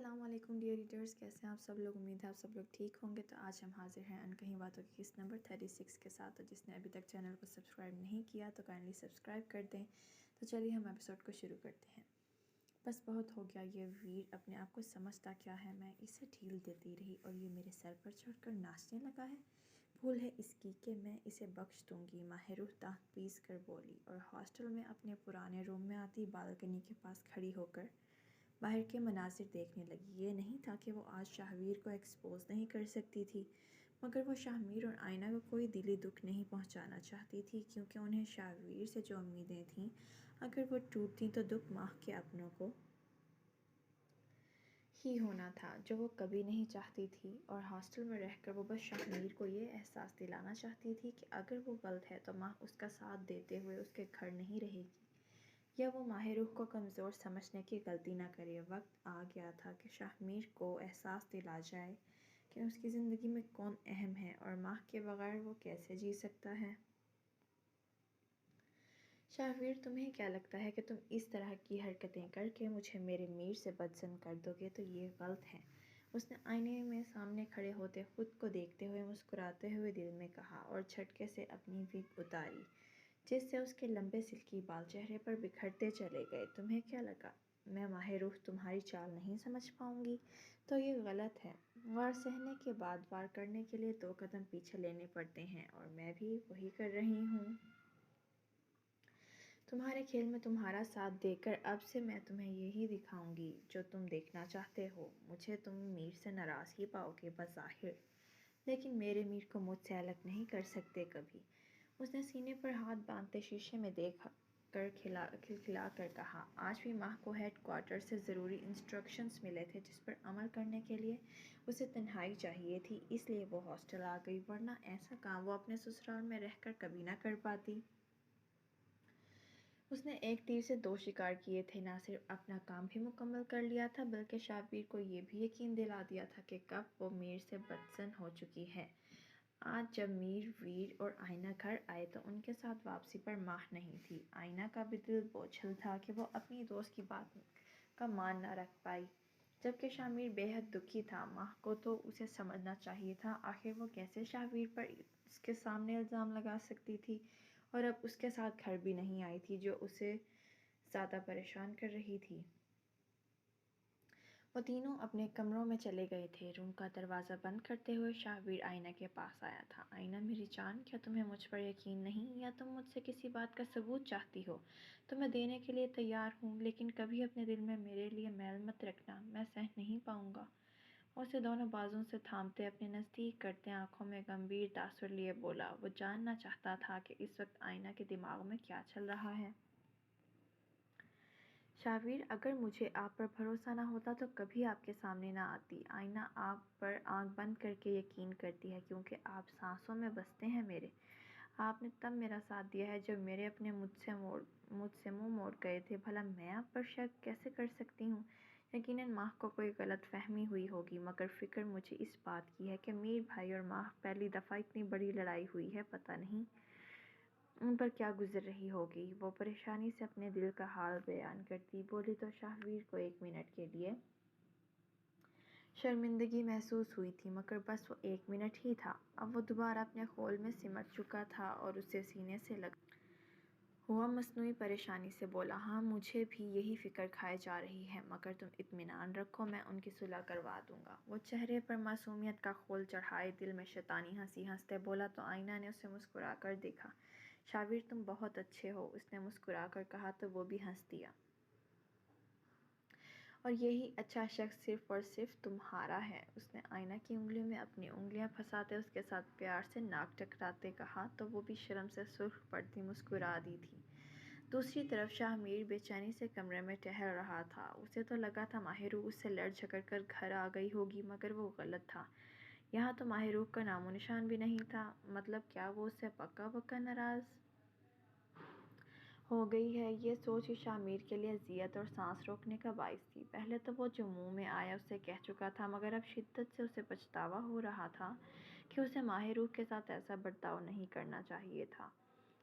السلام علیکم dear readers, کیسے ہیں آپ سب لوگ؟ امید ہے آپ سب لوگ ٹھیک ہوں گے۔ تو آج ہم حاضر ہیں انکہی باتوں کی قسط نمبر 36 کے ساتھ، تو جس نے ابھی تک چینل کو سبسکرائب نہیں کیا تو کائنڈلی سبسکرائب کر دیں۔ تو چلیے ہم ایپیسوڈ کو شروع کرتے ہیں۔ بس بہت ہو گیا، یہ ویر اپنے آپ کو سمجھتا کیا ہے؟ میں اسے ڈھیل دیتی رہی اور یہ میرے سر پر چڑھ کر ناچنے لگا ہے۔ بھول ہے اس کی کہ میں اسے بخش دوں گی، ماہ روح دانت پیس کر بولی، اور ہاسٹل میں اپنے پرانے روم میں آتی بالکنی کے پاس کھڑی ہو کر باہر کے مناظر دیکھنے لگی۔ یہ نہیں تھا کہ وہ آج شاہویر کو ایکسپوز نہیں کر سکتی تھی، مگر وہ شاہمیر اور آئینہ کو کوئی دلی دکھ نہیں پہنچانا چاہتی تھی، کیونکہ انہیں شاہویر سے جو امیدیں تھیں اگر وہ ٹوٹتیں تو دکھ ماہ کے اپنوں کو ہی ہونا تھا، جو وہ کبھی نہیں چاہتی تھی۔ اور ہاسٹل میں رہ کر وہ بس شاہمیر کو یہ احساس دلانا چاہتی تھی کہ اگر وہ غلط ہے تو ماہ اس کا ساتھ دیتے ہوئے اس کے گھر نہیں رہے گی، یا وہ ماہ روح کو کمزور سمجھنے کی غلطی نہ کرے۔ وقت آ گیا تھا کہ شاہمیر کو احساس دلا جائے کہ اس کی زندگی میں کون اہم ہے اور ماہ کے بغیر وہ کیسے جی سکتا ہے۔ شاہویر، تمہیں کیا لگتا ہے کہ تم اس طرح کی حرکتیں کر کے مجھے میرے میر سے بدظن کر دو گے؟ تو یہ غلط ہے، اس نے آئینے میں سامنے کھڑے ہوتے خود کو دیکھتے ہوئے مسکراتے ہوئے دل میں کہا، اور جھٹکے سے اپنی وگ اتاری جس سے اس کے لمبے سلکی بال چہرے پر بکھرتے چلے گئے۔ تمہیں کیا لگا میں ماہ روح تمہاری چال نہیں سمجھ پاؤں گی؟ تو یہ غلط ہے۔ وار سہنے کے بعد وار کرنے کے لیے 2 قدم پیچھے لینے پڑتے ہیں، اور میں بھی وہی کر رہی ہوں۔ تمہارے کھیل میں تمہارا ساتھ دے کر اب سے میں تمہیں یہی دکھاؤں گی جو تم دیکھنا چاہتے ہو۔ مجھے تم میر سے ناراض ہی پاؤ گے بظاہر، لیکن میرے میر کو مجھ سے الگ نہیں کر سکتے کبھی۔ اس نے سینے پر ہاتھ باندھتے شیشے میں دیکھ کر کھلکھلا کر کہا، آج بھی ماہ کو ہیڈ کوارٹر سے ضروری انسٹرکشنز ملے تھے جس پر عمل کرنے کے لیے اسے تنہائی چاہیے تھی، اس لیے وہ ہاسٹل آ گئی، ورنہ ایسا کام وہ اپنے سسرال میں رہ کر کبھی نہ کر پاتی۔ اس نے ایک تیر سے 2 شکار کیے تھے، نہ صرف اپنا کام بھی مکمل کر لیا تھا بلکہ شاہویر کو یہ بھی یقین دلا دیا تھا کہ کب وہ میر سے بدظن ہو چکی ہے۔ آج جب میر، ویر اور آئینہ گھر آئے تو ان کے ساتھ واپسی پر ماہ نہیں تھی۔ آئینہ کا بھی دل بوجھل تھا کہ وہ اپنی دوست کی بات کا مان نہ رکھ پائی، جبکہ شاہمیر بے حد دکھی تھا۔ ماہ کو تو اسے سمجھنا چاہیے تھا، آخر وہ کیسے شاہویر پر اس کے سامنے الزام لگا سکتی تھی، اور اب اس کے ساتھ گھر بھی نہیں آئی تھی جو اسے زیادہ پریشان کر رہی تھی۔ وہ تینوں اپنے کمروں میں چلے گئے تھے۔ روم کا دروازہ بند کرتے ہوئے شاہویر آئینہ کے پاس آیا تھا۔ آئینہ میری جان، کیا تمہیں مجھ پر یقین نہیں، یا تم مجھ سے کسی بات کا ثبوت چاہتی ہو؟ تو میں دینے کے لیے تیار ہوں، لیکن کبھی اپنے دل میں میرے لیے میل مت رکھنا، میں سہ نہیں پاؤں گا۔ اسے دونوں بازوؤں سے تھامتے اپنے نزدیک کرتے آنکھوں میں گمبھیر تاثر لیے بولا۔ وہ جاننا چاہتا تھا کہ اس وقت آئینہ کے دماغ میں کیا چل رہا ہے۔ شاہویر، اگر مجھے آپ پر بھروسہ نہ ہوتا تو کبھی آپ کے سامنے نہ آتی۔ آئینہ آپ پر آنکھ بند کر کے یقین کرتی ہے، کیونکہ آپ سانسوں میں بستے ہیں میرے۔ آپ نے تب میرا ساتھ دیا ہے جب میرے اپنے مجھ سے منہ موڑ گئے تھے، بھلا میں آپ پر شک کیسے کر سکتی ہوں؟ یقیناً ماہ کو کوئی غلط فہمی ہوئی ہوگی، مگر فکر مجھے اس بات کی ہے کہ میر بھائی اور ماہ پہلی دفعہ اتنی بڑی لڑائی ہوئی ہے، پتہ نہیں ان پر کیا گزر رہی ہوگی۔ وہ پریشانی سے اپنے دل کا حال بیان کرتی بولی تو شاہویر کو 1 منٹ کے لیے شرمندگی محسوس ہوئی تھی، مگر بس وہ 1 منٹ ہی تھا۔ اب وہ دوبارہ اپنے خول میں سمٹ چکا تھا اور اسے سینے سے لگا ہوا مصنوعی پریشانی سے بولا، ہاں مجھے بھی یہی فکر کھائے جا رہی ہے، مگر تم اطمینان رکھو، میں ان کی صلح کروا دوں گا۔ وہ چہرے پر معصومیت کا خول چڑھائے دل میں شیطانی ہنسی ہنستے بولا تو آئینہ نے اسے مسکرا کر دیکھا۔ شاہویر، تم بہت اچھے ہو، اس نے مسکرا کر کہا تو وہ بھی ہنس دیا۔ اور یہی اچھا شخص صرف اور صرف تمہارا ہے، اس نے آئینہ کی انگلیوں میں اپنی انگلیاں پھنساتے اس کے ساتھ پیار سے ناک ٹکراتے کہا تو وہ بھی شرم سے سرخ پڑتی مسکرا دی تھی۔ دوسری طرف شاہمیر بے چینی سے کمرے میں ٹہل رہا تھا۔ اسے تو لگا تھا ماہ روح اس سے لڑ جھگڑ کر گھر آ گئی ہوگی، مگر وہ غلط تھا۔ یہاں تو ماہ روح کا نام و نشان بھی نہیں تھا۔ مطلب کیا وہ اس سے پکا پکا ناراض ہو گئی ہے؟ یہ سوچ ہی شاہمیر کے لیے اذیت اور سانس روکنے کا باعث تھی۔ پہلے تو وہ جو منہ میں آیا اسے کہہ چکا تھا، مگر اب شدت سے اسے پچھتاوا ہو رہا تھا کہ اسے ماہ روح کے ساتھ ایسا برتاؤ نہیں کرنا چاہیے تھا۔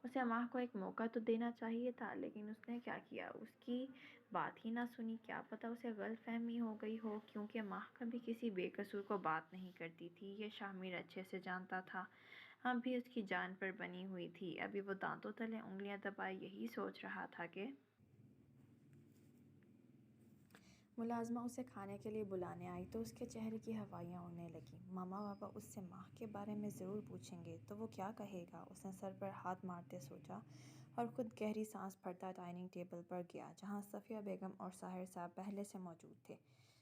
اسے ماہ کو ایک موقع تو دینا چاہیے تھا، لیکن اس نے کیا کیا، اس کی بات ہی نہ سنی۔ کیا پتہ اسے غلط فہمی ہو گئی ہو، کیونکہ ماہ کبھی کسی بے قصور کو بات نہیں کرتی تھی، یہ شاہ میر اچھے سے جانتا تھا۔ اب بھی اس کی جان پر بنی ہوئی تھی۔ ابھی وہ دانتوں تلے انگلیاں دبائے یہی سوچ رہا تھا کہ ملازمہ اسے کھانے کے لیے بلانے آئی تو اس کے چہرے کی ہوائیاں اڑنے لگیں۔ ماما پاپا اس سے ماہ کے بارے میں ضرور پوچھیں گے تو وہ کیا کہے گا؟ اس نے سر پر ہاتھ مارتے سوچا اور خود گہری سانس بھرتا ڈائننگ ٹیبل پر گیا، جہاں صفیہ بیگم اور ساحر صاحب پہلے سے موجود تھے،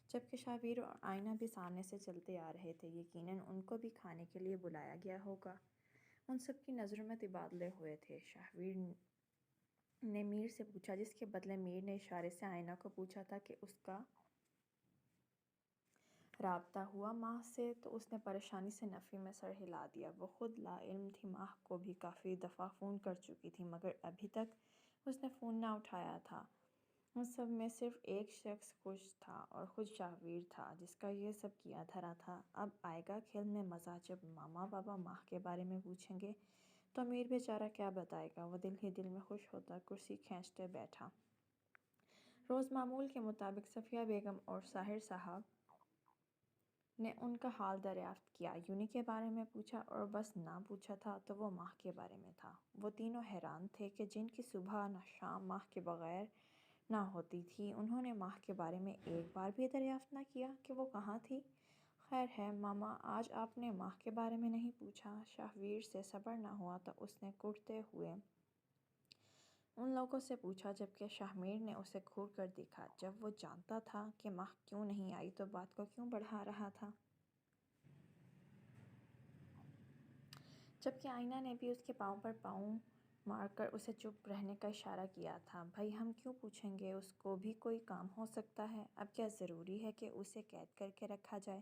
جبکہ شاہویر اور آئینہ بھی سامنے سے چلتے آ رہے تھے۔ یقیناً ان کو بھی کھانے کے لیے بلایا گیا ہوگا۔ ان سب کی نظروں میں تبادلے ہوئے تھے۔ شاہویر نے میر سے پوچھا، جس کے بدلے میر نے اشارے سے آئینہ کو پوچھا تھا کہ اس کا رابطہ ہوا ماہ سے، تو اس نے پریشانی سے نفی میں سر ہلا دیا۔ وہ خود لا علم تھی، ماہ کو بھی کافی دفعہ فون کر چکی تھی، مگر ابھی تک اس نے فون نہ اٹھایا تھا۔ ان سب میں صرف ایک شخص خوش تھا اور خود شاہویر تھا، جس کا یہ سب کیا دھرا تھا۔ اب آئے گا کھیل میں مزہ، جب ماما بابا ماہ کے بارے میں پوچھیں گے تو میر بیچارہ کیا بتائے گا۔ وہ دل ہی دل میں خوش ہوتا کرسی کھینچتے بیٹھا۔ روز معمول کے مطابق صفیہ بیگم اور ساحر صاحب نے ان کا حال دریافت کیا، یونی کے بارے میں پوچھا، اور بس نہ پوچھا تھا تو وہ ماہ کے بارے میں تھا۔ وہ تینوں حیران تھے کہ جن کی صبح نہ شام ماہ کے بغیر نہ ہوتی تھی، انہوں نے ماہ کے بارے میں ایک بار بھی دریافت نہ کیا کہ وہ کہاں تھی۔ خیر ہے ماما، آج آپ نے ماہ کے بارے میں نہیں پوچھا۔ شاہویر سے صبر نہ ہوا تو اس نے کڑتے ہوئے ان لوگوں سے پوچھا، جبکہ شاہ میر نے اسے گھور کر دیکھا۔ جب وہ جانتا تھا کہ ماہ کیوں نہیں آئی تو بات کو کیوں بڑھا رہا تھا؟ جبکہ آئینہ نے بھی اس کے پاؤں پر پاؤں مار کر اسے چپ رہنے کا اشارہ کیا تھا۔ بھائی ہم کیوں پوچھیں گے، اس کو بھی کوئی کام ہو سکتا ہے۔ اب کیا ضروری ہے کہ اسے قید کر کے رکھا جائے؟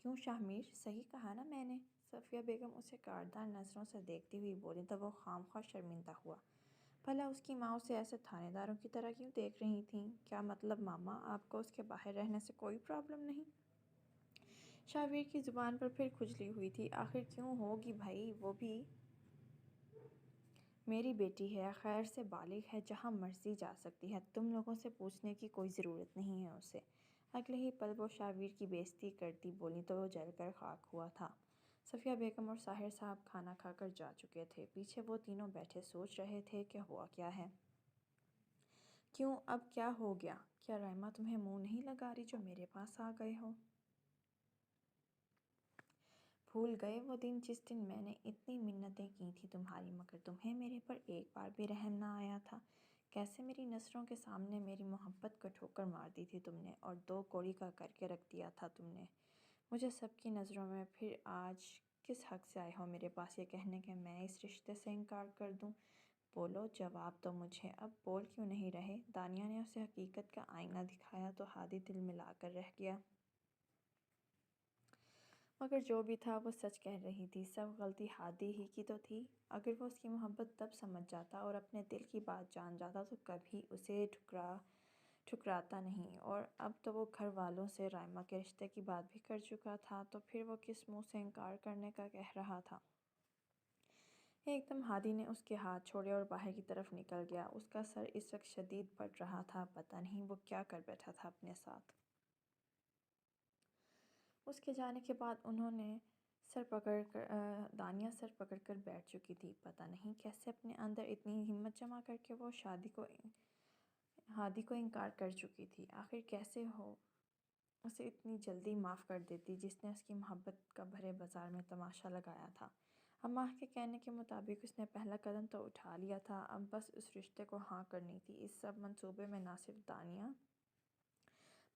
کیوں شاہ میر، صحیح کہا نا میں نے؟ صفیہ بیگم اسے کاردار نظروں سے دیکھتی ہوئی بولی تو وہ خام خواہ شرمندہ ہوا۔ بھلا اس کی ماں اسے ایسے تھانے داروں کی طرح کیوں دیکھ رہی تھیں؟ کیا مطلب ماما، آپ کو اس کے باہر رہنے سے کوئی پرابلم نہیں؟ شاہویر کی زبان پر پھر کھجلی ہوئی تھی۔ آخر کیوں ہوگی بھائی، وہ بھی میری بیٹی ہے، خیر سے بالغ ہے، جہاں مرضی جا سکتی ہے، تم لوگوں سے پوچھنے کی کوئی ضرورت نہیں ہے اسے۔ اگلے ہی پل وہ شاہویر کی بے عزتی کرتی بولی تو وہ جل کر خاک ہوا تھا۔ صفیہ بیگم اور ساحر صاحب کھانا کھا کر جا چکے تھے۔ پیچھے وہ تینوں بیٹھے سوچ رہے تھے کہ ہوا کیا ہے۔ کیوں، اب کیا ہو گیا؟ کیا رائمہ تمہیں منہ نہیں لگا رہی جو میرے پاس آ گئے ہو؟ بھول گئے وہ دن جس دن میں نے اتنی منتیں کی تھیں تمہاری، مگر تمہیں میرے پر ایک بار بھی رحم نہ آیا تھا؟ کیسے میری نظروں کے سامنے میری محبت کو ٹھوکر مار دی تھی تم نے، اور دو کوڑی کا کر کے رکھ دیا تھا تم نے مجھے سب کی نظروں میں۔ پھر آج کس حق سے آئے ہو میرے پاس یہ کہنے کہ میں اس رشتے سے انکار کر دوں؟ بولو، جواب دو مجھے۔ اب بول کیوں نہیں رہے؟ دانیہ نے اسے حقیقت کا آئینہ دکھایا تو ہادی دل ملا کر رہ گیا۔ مگر جو بھی تھا وہ سچ کہہ رہی تھی، سب غلطی ہادی ہی کی تو تھی۔ اگر وہ اس کی محبت تب سمجھ جاتا اور اپنے دل کی بات جان جاتا تو کبھی اسے ٹھکراتا نہیں، اور اب تو وہ گھر والوں سے رائمہ کے رشتے کی بات بھی کر چکا تھا، تو پھر وہ کس منہ سے انکار کرنے کا کہہ رہا تھا؟ ایک دم ہادی نے اس کے ہاتھ چھوڑے اور باہر کی طرف نکل گیا۔ اس کا سر اس وقت شدید پھٹ رہا تھا، پتہ نہیں وہ کیا کر بیٹھا تھا اپنے ساتھ۔ اس کے جانے کے بعد دانیہ سر پکڑ کر بیٹھ چکی تھی۔ پتہ نہیں کیسے اپنے اندر اتنی ہمت جمع کر کے وہ ہادی کو انکار کر چکی تھی۔ آخر کیسے اسے اتنی جلدی معاف کر دیتی، جس نے اس کی محبت کا بھرے بازار میں تماشا لگایا تھا۔ اب ماہ کے کہنے کے مطابق اس نے پہلا قدم تو اٹھا لیا تھا، اب بس اس رشتے کو ہاں کرنی تھی۔ اس سب منصوبے میں نہ صرف دانیہ،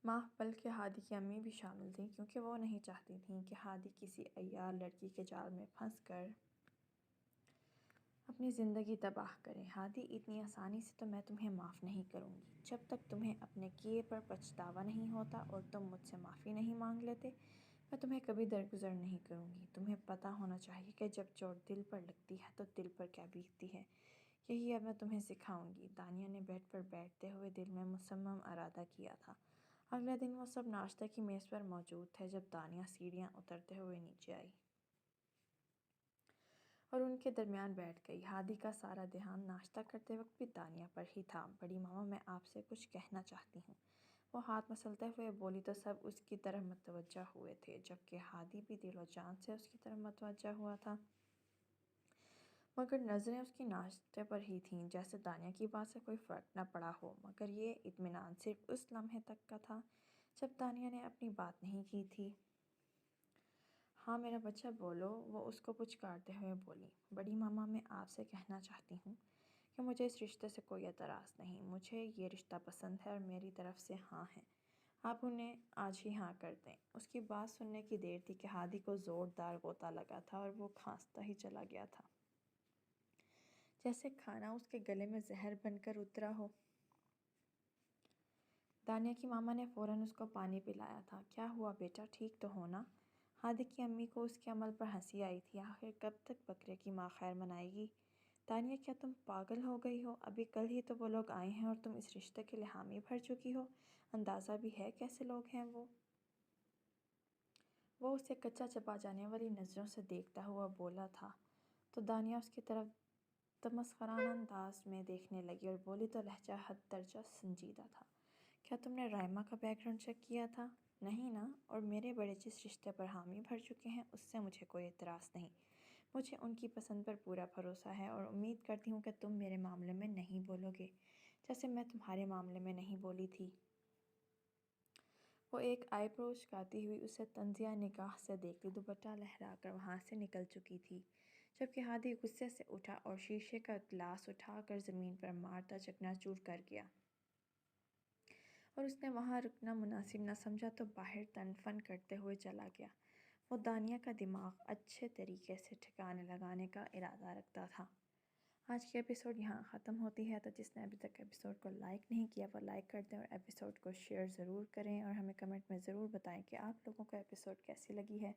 ماہ بلکہ ہادی کی امی بھی شامل تھیں، کیونکہ وہ نہیں چاہتی تھیں کہ ہادی کسی عیار لڑکی کے جال میں پھنس کر اپنی زندگی تباہ کرے۔ ہادی، اتنی آسانی سے تو میں تمہیں معاف نہیں کروں گی۔ جب تک تمہیں اپنے کیے پر پچھتاوا نہیں ہوتا اور تم مجھ سے معافی نہیں مانگ لیتے، میں تمہیں کبھی درگزر نہیں کروں گی۔ تمہیں پتہ ہونا چاہیے کہ جب چوٹ دل پر لگتی ہے تو دل پر کیا بیتتی ہے۔ یہی اب میں تمہیں سکھاؤں گی۔ دانیہ نے بیڈ پر بیٹھتے ہوئے دل میں مصمم ارادہ کیا تھا۔ اگلے دن وہ سب ناشتے کی میز پر موجود تھے جب دانیہ سیڑھیاں اترتے ہوئے نیچے آئی اور ان کے درمیان بیٹھ گئی۔ ہادی کا سارا دھیان ناشتہ کرتے وقت بھی دانیہ پر ہی تھا۔ بڑی ماما میں آپ سے کچھ کہنا چاہتی ہوں، وہ ہاتھ مسلتے ہوئے بولی تو سب اس کی طرف متوجہ ہوئے تھے، جبکہ ہادی بھی دل و جان سے اس کی طرف متوجہ ہوا تھا، مگر نظریں اس کی ناشتے پر ہی تھیں، جیسے دانیہ کی بات سے کوئی فرق نہ پڑا ہو۔ مگر یہ اطمینان صرف اس لمحے تک کا تھا جب دانیہ نے اپنی بات نہیں کی تھی۔ ہاں میرا بچہ بولو، وہ اس کو پچکارتے ہوئے بولی۔ بڑی ماما میں آپ سے کہنا چاہتی ہوں کہ مجھے اس رشتے سے کوئی اعتراض نہیں، مجھے یہ رشتہ پسند ہے اور میری طرف سے ہاں ہے، آپ انہیں آج ہی ہاں کر دیں۔ اس کی بات سننے کی دیر تھی کہ ہادی کو زوردار غوطہ لگا تھا اور وہ کھانستا ہی چلا گیا تھا، جیسے کھانا اس کے گلے میں زہر بن کر اترا ہو۔ دانیہ کی ماما نے فوراً اس کو پانی پلایا تھا۔ کیا ہوا بیٹا، ٹھیک تو ہو نا؟ ہادی کی امی کو اس کے عمل پر ہنسی آئی تھی۔ آخر کب تک بکرے کی ماں خیر منائے گی؟ دانیہ کیا تم پاگل ہو گئی ہو؟ ابھی کل ہی تو وہ لوگ آئے ہیں اور تم اس رشتے کے لیے حامی بھر چکی ہو۔ اندازہ بھی ہے کیسے لوگ ہیں وہ؟ وہ اسے کچا چبا جانے والی نظروں سے دیکھتا ہوا بولا تھا تو دانیہ اس کی طرف تمسخرانہ انداز میں دیکھنے لگی اور بولی تو لہجہ حد درجہ سنجیدہ تھا۔ کیا تم نے رائمہ کا بیک گراؤنڈ چیک کیا تھا؟ نہیں نا، اور میرے بڑے جس رشتے پر حامی بھر چکے ہیں اس سے مجھے کوئی اعتراض نہیں، مجھے ان کی پسند پر پورا بھروسہ ہے اور امید کرتی ہوں کہ تم میرے معاملے میں نہیں بولو گے جیسے میں تمہارے معاملے میں نہیں بولی تھی۔ وہ ایک آئی برو اچکاتی ہوئی اسے طنزیہ نگاہ سے دیکھتی دوپٹہ لہرا کر وہاں سے نکل چکی تھی، جبکہ ہادی غصے سے اٹھا اور شیشے کا گلاس اٹھا کر زمین پر مارتا چکنا چور کر گیا، اور اس نے وہاں رکنا مناسب نہ سمجھا تو باہر تن فن کرتے ہوئے چلا گیا۔ وہ دانیہ کا دماغ اچھے طریقے سے ٹھکانے لگانے کا ارادہ رکھتا تھا۔ آج کی ایپیسوڈ یہاں ختم ہوتی ہے، تو جس نے ابھی تک ایپیسوڈ کو لائک نہیں کیا وہ لائک کر دیں اور ایپیسوڈ کو شیئر ضرور کریں، اور ہمیں کمنٹ میں ضرور بتائیں کہ آپ لوگوں کو ایپیسوڈ کیسی لگی ہے۔